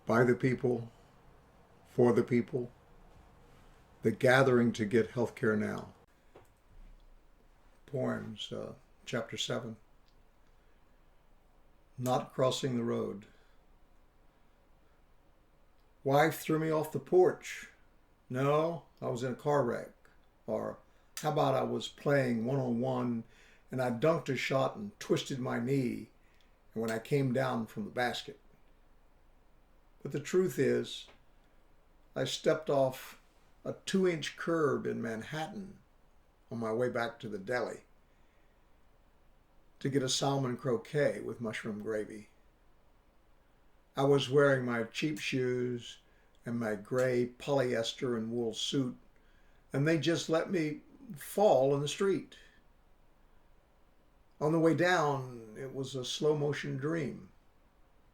by the people, for the people, the gathering to get health care now. Poems, chapter 7. Not crossing the road. Wife threw me off the porch. No, I was in a car wreck. Or how about I was playing one-on-one and I dunked a shot and twisted my knee when I came down from the basket. But the truth is, I stepped off a 2-inch curb in Manhattan on my way back to the deli to get a salmon croquet with mushroom gravy. I was wearing my cheap shoes and my gray polyester and wool suit, and they just let me fall in the street. On the way down, it was a slow motion dream.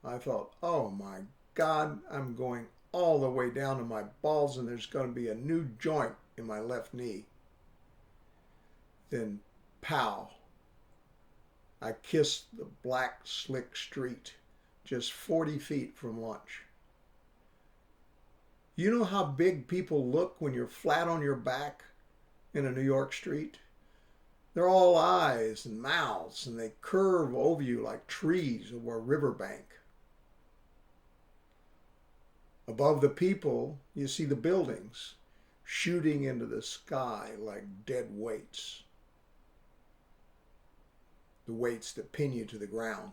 I thought, oh my God, I'm going all the way down to my balls and there's going to be a new joint in my left knee. Then, pow, I kissed the black, slick street just 40 feet from lunch. You know how big people look when you're flat on your back in a New York street? They're all eyes and mouths, and they curve over you like trees over a riverbank. Above the people, you see the buildings shooting into the sky like dead weights. The weights that pin you to the ground.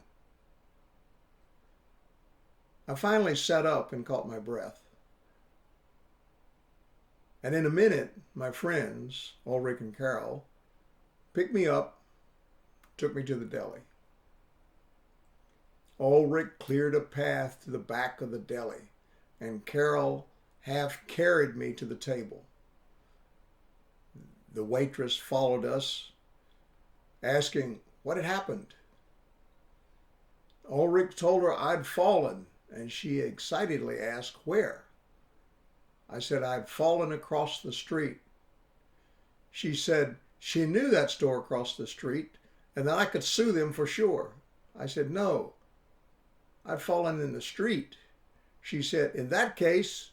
I finally sat up and caught my breath. And in a minute, my friends, Ulrich and Carol, picked me up, took me to the deli. Ulrich cleared a path to the back of the deli, and Carol half carried me to the table. The waitress followed us, asking what had happened. Ulrich told her I'd fallen, and she excitedly asked where. I said I'd fallen across the street. She said she knew that store across the street and that I could sue them for sure. I said, no, I'd fallen in the street. She said, in that case,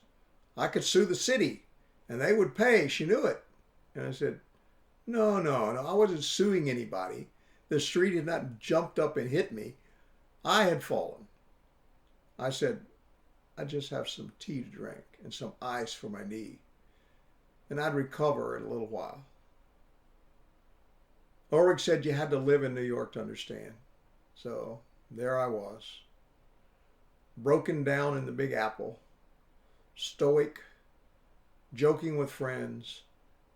I could sue the city and they would pay. She knew it. And I said, no, I wasn't suing anybody. The street had not jumped up and hit me. I had fallen. I said, I just have some tea to drink and some ice for my knee, and I'd recover in a little while. Ulrich said you had to live in New York to understand. So there I was, broken down in the Big Apple, stoic, joking with friends,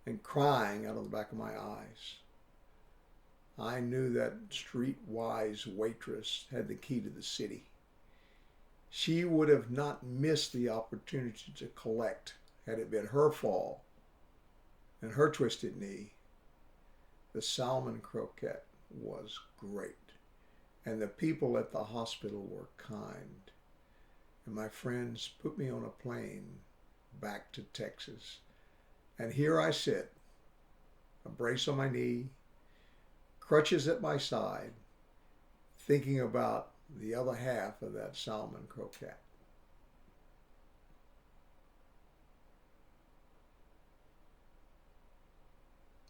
and crying out of the back of my eyes. I knew that streetwise waitress had the key to the city. She would have not missed the opportunity to collect had it been her fall and her twisted knee. The salmon croquette was great, and the people at the hospital were kind. And my friends put me on a plane back to Texas. And here I sit, a brace on my knee, crutches at my side, thinking about the other half of that salmon croquette.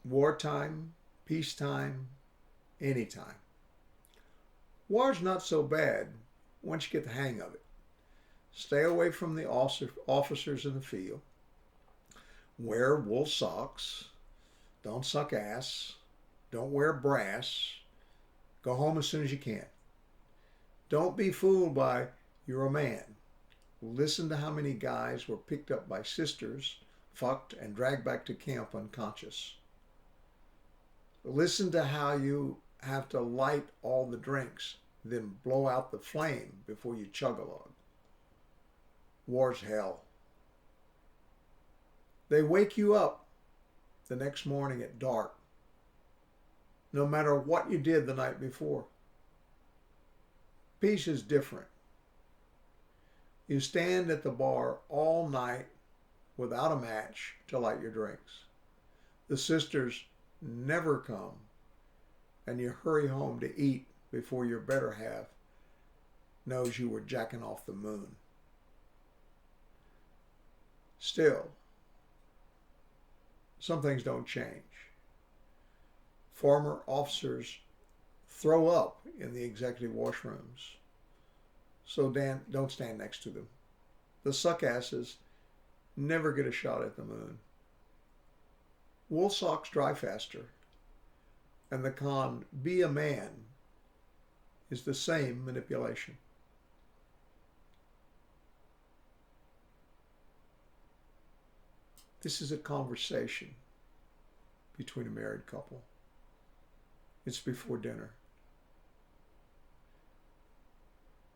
Wartime, peacetime, anytime. War's not so bad once you get the hang of it. Stay away from the officers in the field. Wear wool socks. Don't suck ass. Don't wear brass. Go home as soon as you can. Don't be fooled by you're a man. Listen to how many guys were picked up by sisters, fucked, and dragged back to camp unconscious. Listen to how you have to light all the drinks, then blow out the flame before you chug a log. War's hell. They wake you up the next morning at dark, no matter what you did the night before. Peace is different. You stand at the bar all night without a match to light your drinks. The sisters never come, and you hurry home to eat before your better half knows you were jacking off the moon. Still, some things don't change. Former officers throw up in the executive washrooms. So don't stand next to them. The suckasses never get a shot at the moon. Wool socks dry faster. And the con, be a man, is the same manipulation. This is a conversation between a married couple. It's before dinner.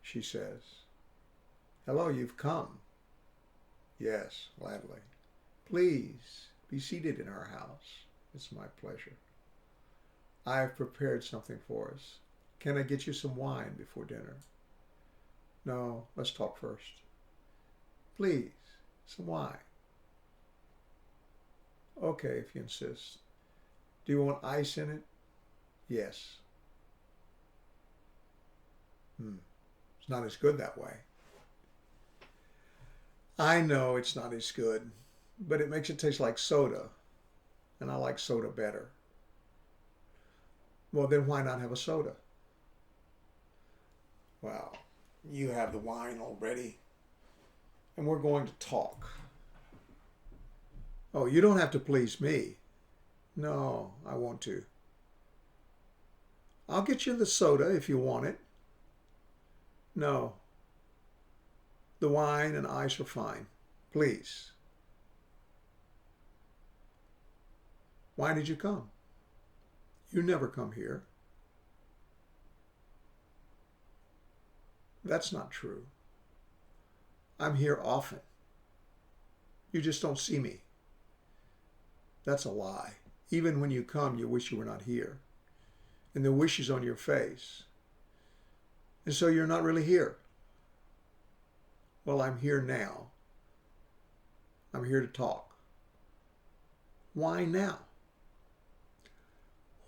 She says, "Hello, you've come." "Yes," gladly. "Please be seated in our house." "It's my pleasure. I have prepared something for us. Can I get you some wine before dinner?" "No, let's talk first." "Please, some wine." "Okay, if you insist. Do you want ice in it?" "Yes." It's not as good that way. I know it's not as good, but it makes it taste like soda, and I like soda better. "Well, then why not have a soda?" "Well, you have the wine already, and we're going to talk." "Oh, you don't have to please me." "No, I want to." "I'll get you the soda if you want it." "No, the wine and ice are fine. Please." "Why did you come? You never come here." "That's not true. I'm here often. You just don't see me." "That's a lie. Even when you come, you wish you were not here. And the wish is on your face. And so you're not really here." "Well, I'm here now. I'm here to talk." "Why now?"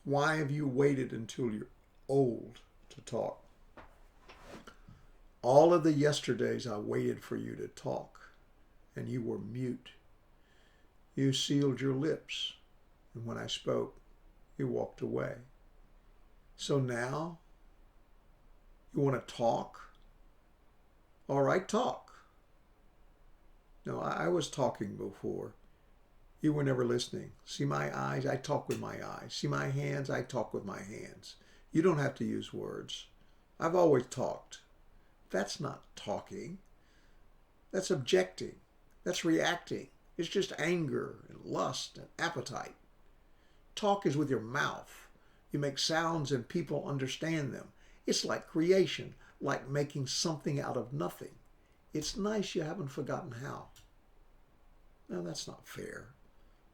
"Why have you waited until you're old to talk?" "All of the yesterdays I waited for you to talk, and you were mute. You sealed your lips, and when I spoke, you walked away. So now, you want to talk? All right, talk." "No, I was talking before. You were never listening. See my eyes? I talk with my eyes. See my hands? I talk with my hands. You don't have to use words. I've always talked." "That's not talking. That's objecting. That's reacting. It's just anger and lust and appetite. Talk is with your mouth. You make sounds and people understand them. It's like creation, like making something out of nothing. It's nice you haven't forgotten how." "No, that's not fair.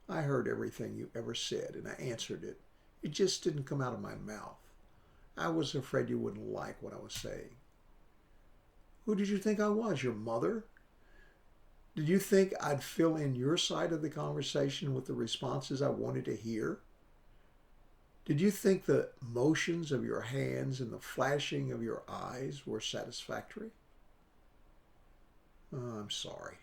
I heard everything you ever said and I answered it. It just didn't come out of my mouth. I was afraid you wouldn't like what I was saying." "Who did you think I was, your mother? Did you think I'd fill in your side of the conversation with the responses I wanted to hear? Did you think the motions of your hands and the flashing of your eyes were satisfactory?" "Oh, I'm sorry."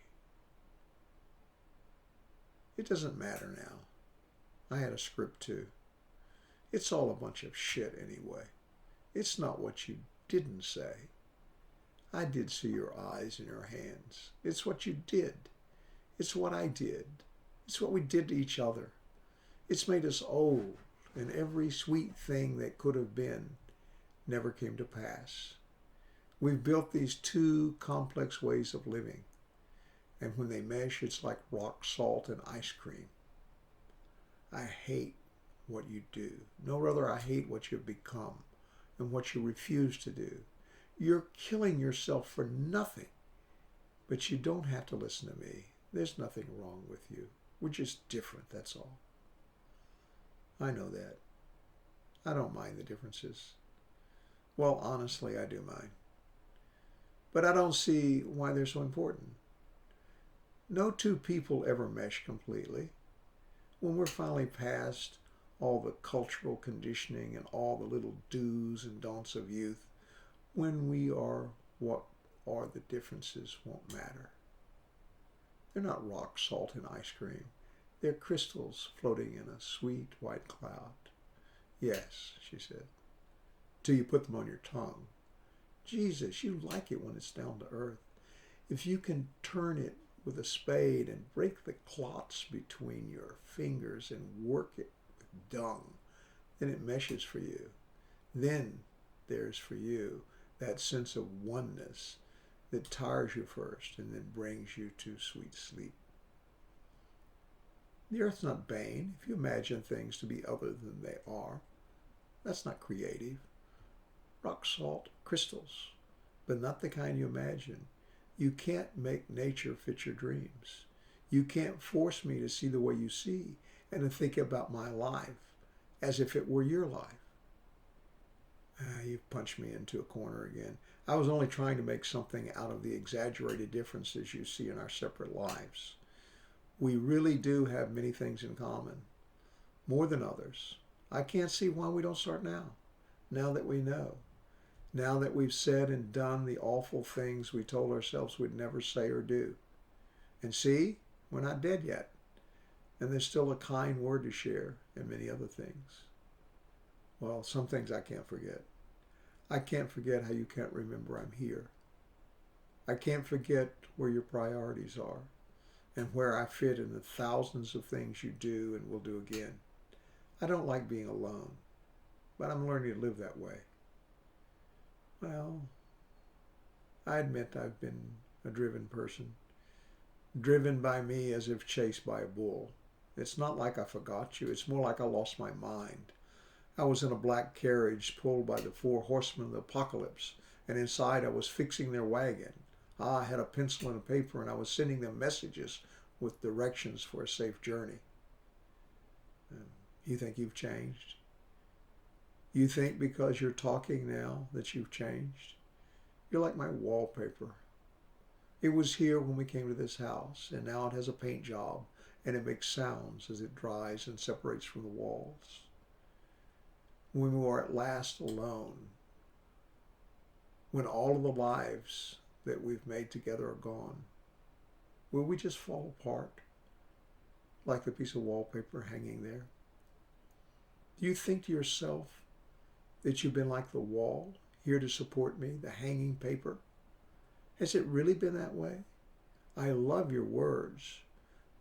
"It doesn't matter now. I had a script too. It's all a bunch of shit anyway. It's not what you didn't say. I did see your eyes and your hands. It's what you did. It's what I did. It's what we did to each other. It's made us old, and every sweet thing that could have been never came to pass. We've built these two complex ways of living, and when they mesh, it's like rock salt and ice cream. I hate what you do. No, rather, I hate what you've become and what you refuse to do. You're killing yourself for nothing. But you don't have to listen to me. There's nothing wrong with you. We're just different, that's all." "I know that. I don't mind the differences." "Well, honestly, I do mind. But I don't see why they're so important. No two people ever mesh completely. When we're finally past all the cultural conditioning and all the little do's and don'ts of youth, when we are what are the differences won't matter. They're not rock salt in ice cream. They're crystals floating in a sweet white cloud. Yes, she said, till you put them on your tongue. Jesus, you like it when it's down to earth. If you can turn it with a spade and break the clots between your fingers and work it with dung, then it meshes for you. Then there's for you that sense of oneness that tires you first and then brings you to sweet sleep. The earth's not vain if you imagine things to be other than they are. That's not creative. Rock salt, crystals, but not the kind you imagine. You can't make nature fit your dreams. You can't force me to see the way you see and to think about my life as if it were your life. You've punched me into a corner again. I was only trying to make something out of the exaggerated differences you see in our separate lives. We really do have many things in common, more than others. I can't see why we don't start now, now that we know, now that we've said and done the awful things we told ourselves we'd never say or do. And see, we're not dead yet, and there's still a kind word to share and many other things. Well, some things I can't forget. I can't forget how you can't remember I'm here. I can't forget where your priorities are and where I fit in the thousands of things you do and will do again. I don't like being alone, but I'm learning to live that way. Well, I admit I've been a driven person, driven by me as if chased by a bull. It's not like I forgot you. It's more like I lost my mind. I was in a black carriage pulled by the four horsemen of the apocalypse, and inside I was fixing their wagon. I had a pencil and a paper, and I was sending them messages with directions for a safe journey. And you think you've changed? You think because you're talking now that you've changed? You're like my wallpaper. It was here when we came to this house, and now it has a paint job, and it makes sounds as it dries and separates from the walls. When we are at last alone, when all of the lives that we've made together are gone, will we just fall apart like the piece of wallpaper hanging there? Do you think to yourself that you've been like the wall, here to support me, the hanging paper? Has it really been that way? I love your words,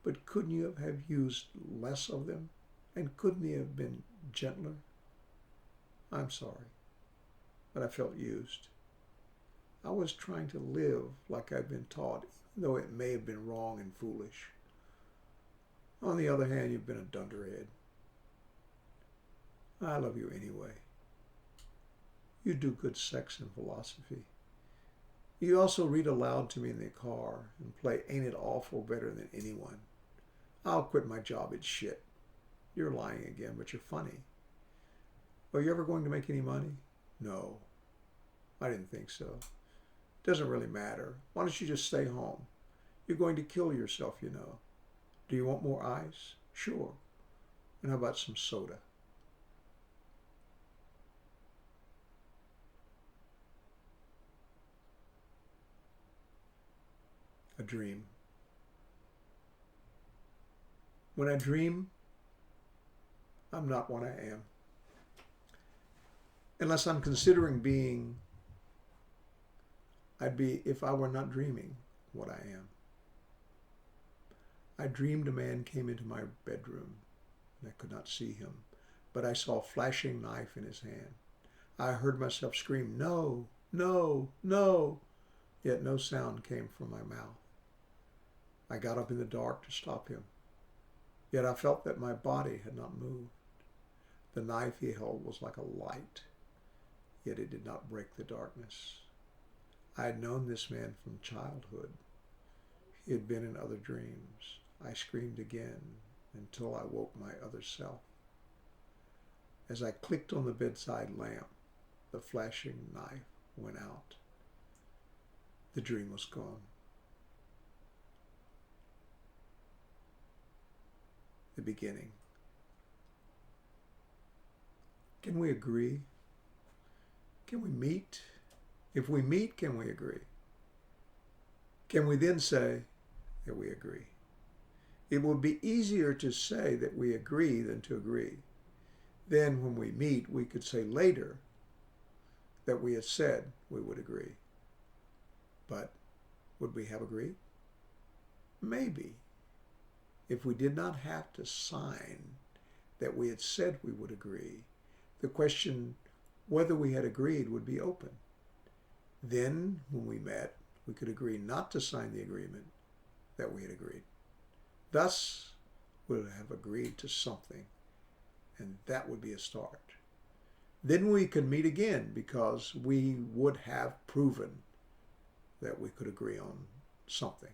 but couldn't you have used less of them? And couldn't they have been gentler? I'm sorry, but I felt used. I was trying to live like I'd been taught, even though it may have been wrong and foolish. On the other hand, you've been a dunderhead. I love you anyway. You do good sex and philosophy. You also read aloud to me in the car and play Ain't It Awful better than anyone. I'll quit my job, it's shit. You're lying again, but you're funny. Are you ever going to make any money? No, I didn't think so. Doesn't really matter. Why don't you just stay home? You're going to kill yourself, you know. Do you want more ice? Sure. And how about some soda? A dream. When I dream, I'm not what I am. Unless I'm considering being, I'd be, if I were not dreaming, what I am. I dreamed a man came into my bedroom, and I could not see him, but I saw a flashing knife in his hand. I heard myself scream, no, no, no, yet no sound came from my mouth. I got up in the dark to stop him, yet I felt that my body had not moved. The knife he held was like a light, yet it did not break the darkness. I had known this man from childhood. He had been in other dreams. I screamed again until I woke my other self. As I clicked on the bedside lamp, the flashing knife went out. The dream was gone. The beginning. Can we agree? Can we meet? If we meet, can we agree? Can we then say, that we agree. It would be easier to say that we agree than to agree. Then when we meet, we could say later that we had said we would agree. But would we have agreed? Maybe. If we did not have to sign that we had said we would agree, the question whether we had agreed would be open. Then, when we met, we could agree not to sign the agreement that we had agreed. Thus, we would have agreed to something, and that would be a start. Then we could meet again because we would have proven that we could agree on something.